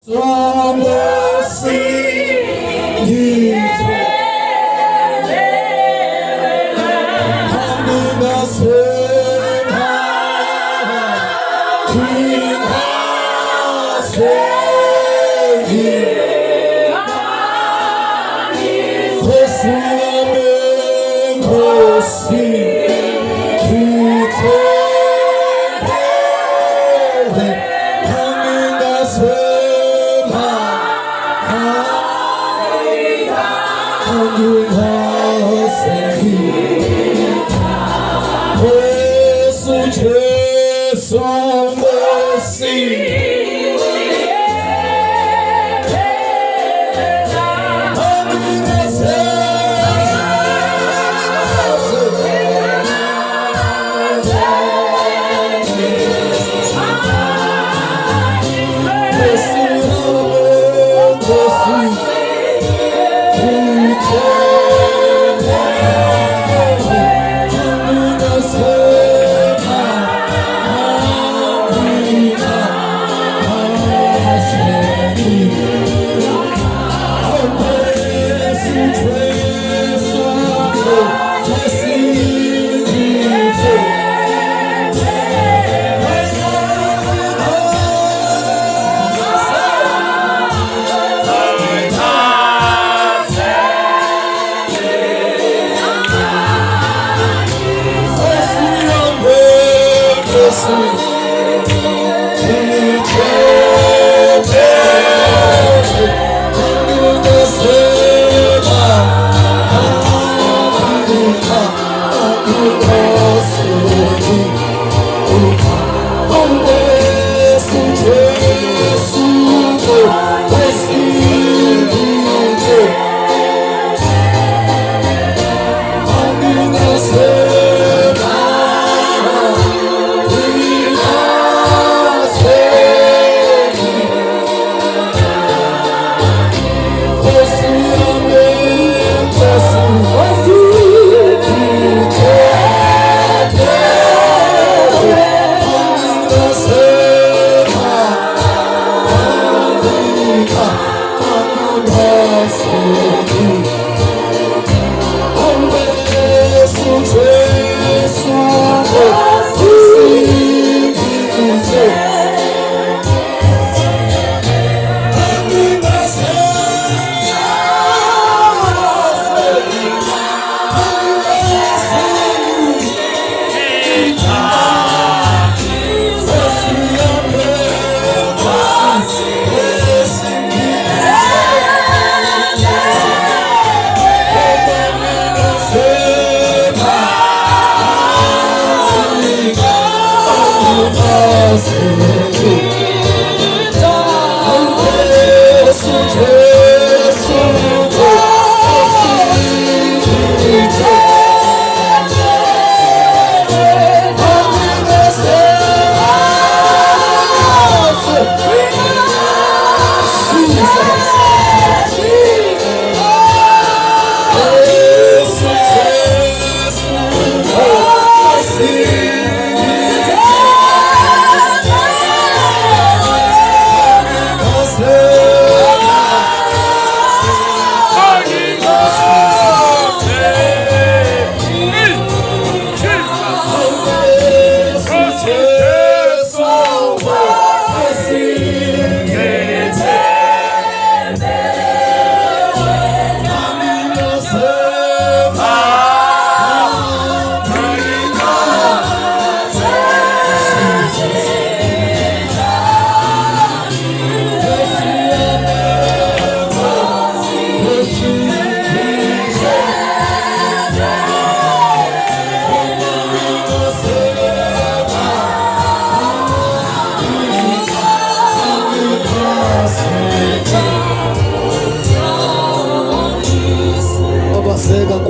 From the sea to humbling us in high, King our Savior, the sea to humbling us Jesus on the sea.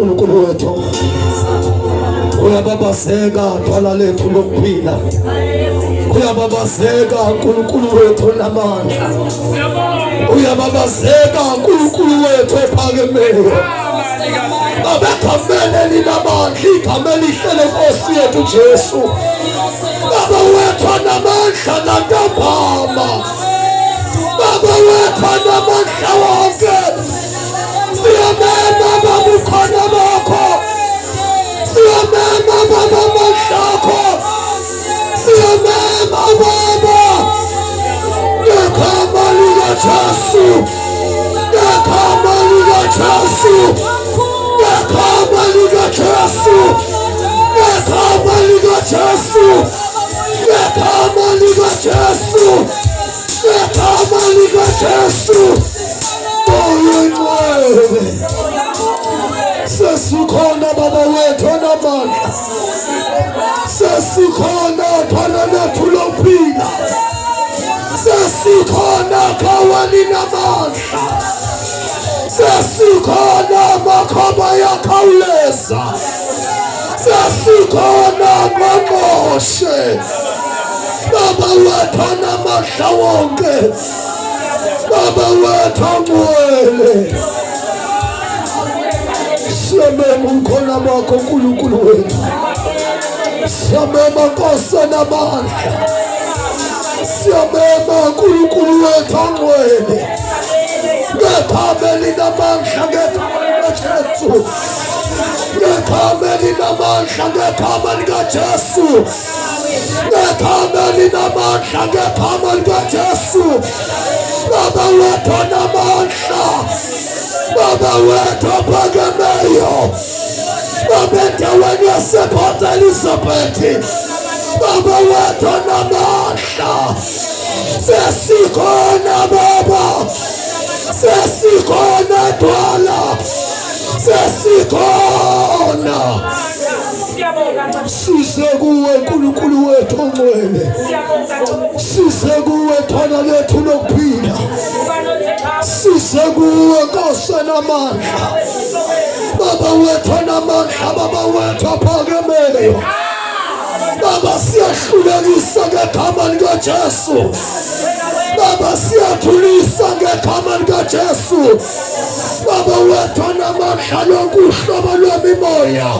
uNkulunkulu wethu uyababazeka twala lethu lokuphila, uyababazeka uNkulunkulu wethu namandla, uyababazeka uNkulunkulu wethu ophakemeyo. Abekamele linamandla, igama elihle lenkosi yethu Jesu. Baba wethu namandla nantambama, Baba wethu anamandla wonke, siyamema Baba ukhona bakho, siyamema Baba amandla akho, siyamema Baba ngegama likaJesu, ngegama likaJesu, ngegama likaJesu, ngegama likaJesu, ngegama likaJesu, ngegama likaJesu. Moya ngcwele, sesikhona Baba wethu onamandla, sesikhona thana lethu lokuphila, sesikhona kawani namandla, sesikhona makhaba yakhawuleza, sesikhona ngqongqoshe. Baba wethu anamandla wonke, Baba wethu ongcwele, siyamema ukhona bakho uNkulunkulu wethu, siyamema Nkosi enamandla, siyamema uNkulunkulu wethu ongcwele, ngegama elinamandla, ngegama likaJesu, ngegama elinamandla, ngegama likaJesu, ngegama elinamandla, ngegama likaJesu. Baba wethu onamandla, Baba wethu ophakemeyo, Baba endaweni yasePort Elizabeth, Baba wethu onamandla, sesikhona Baba, sesikhona Dwala, sesikhona. Size kuwe uNkulunkulu wethu ongcwele, size kuwe thana lethu lokuphila, size kuwe Nkosi enamandla, Baba wethu onamandla, Baba wethu ophakemeyo. Baba siyahlulekisa ngegama likaJesu, Baba siyathulisa ngegama likaJesu. Baba wethu onamandla lonke uhlobo lwemimoya,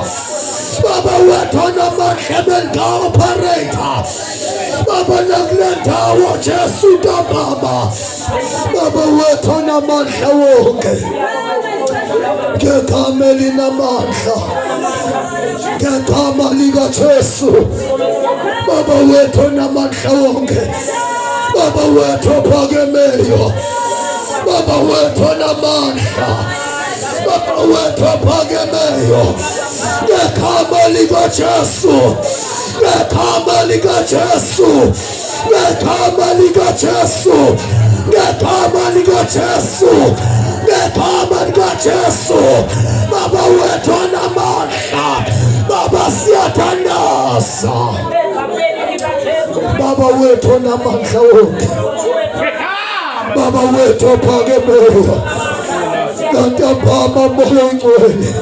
Baba wethu onamandla benga-operator, Baba nakule ndawo Jesu ntambama, Baba wethu onamandla wonke, ngegama elinamandla, ngegama likaJesu. Baba wethu onamandla wonke, Baba wethu ophakemeyo, Baba wethu onamandla, Baba wethu ophakemeyo, ngegama likaJesu, ngegama likaJesu, ngegama likaJesu, ngegama likaJesu, ngegama likaJesu. Baba wethu onamandla, Baba siyathandaza, Baba wethu onamandla wonke, Baba wethu ophakemeyo, nantambama Moya Ngcwele,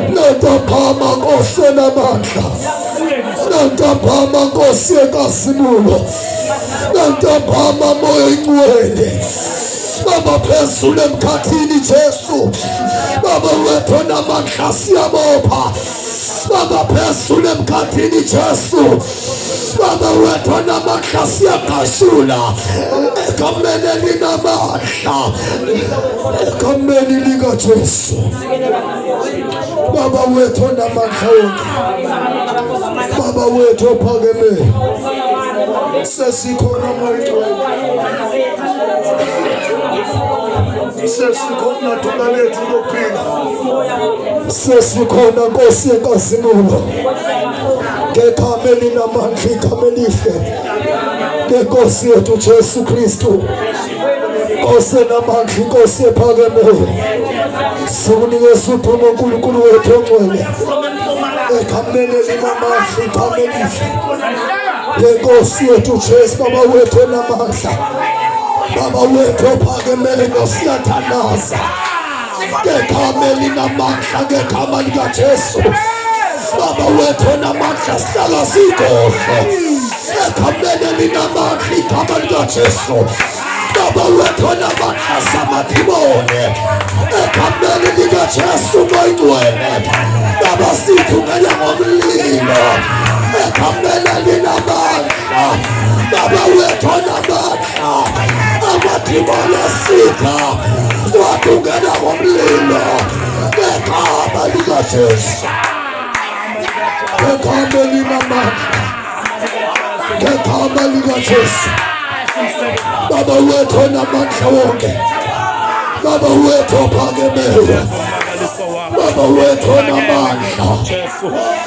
nantambama Nkosi enamandla, nantambama Nkosi yenkazimulo, nantambama Moya Ngcwele. Baba phezulu emkhathini Jesu, Baba wethu onamandla siyabopha, Baba phezulu emkhathini Jesu, Baba wethu onamandla siyagashula, egameni elinamandla, egameni likaJesu. Baba wethu onamandla wonke, Baba wethu ophakemeyo, sesikhona Moya Ngcwele, sesikhona thana lethu lokuphila, sesikhona Nkosi yenkazimulo, ngegama elinamandla, igama elihle lenkosi yethu Jesu Kristu, Nkosi enamandla, inkosi ephakemeyo. Sikunikeza udumo uNkulunkulu wethu ongcwele, egameni elinamandla, igama elihle lenkosi yethu Jesu. Baba wethu onamandla, Baba wethu ophakemeyo, siyathandaza ngegama elinamandla, ngegama likaJesu. Baba wethu onamandla, sihlala sikhohle egameni elinamandla, igama likaJesu. Baba wethu onamandla, samathibone egameni likaJesu. Moya Ngcwele, Baba sithungela ngomlilo egameni elinamandla, Baba wethu onamandla, Imona sitha Zwatungena ngomlilo Ngegama likaJesu Ngegama linamandla Ngegama likaJesu Baba wethu onamandla wonke Baba wethu ophakemeyo Baba wethu onamandla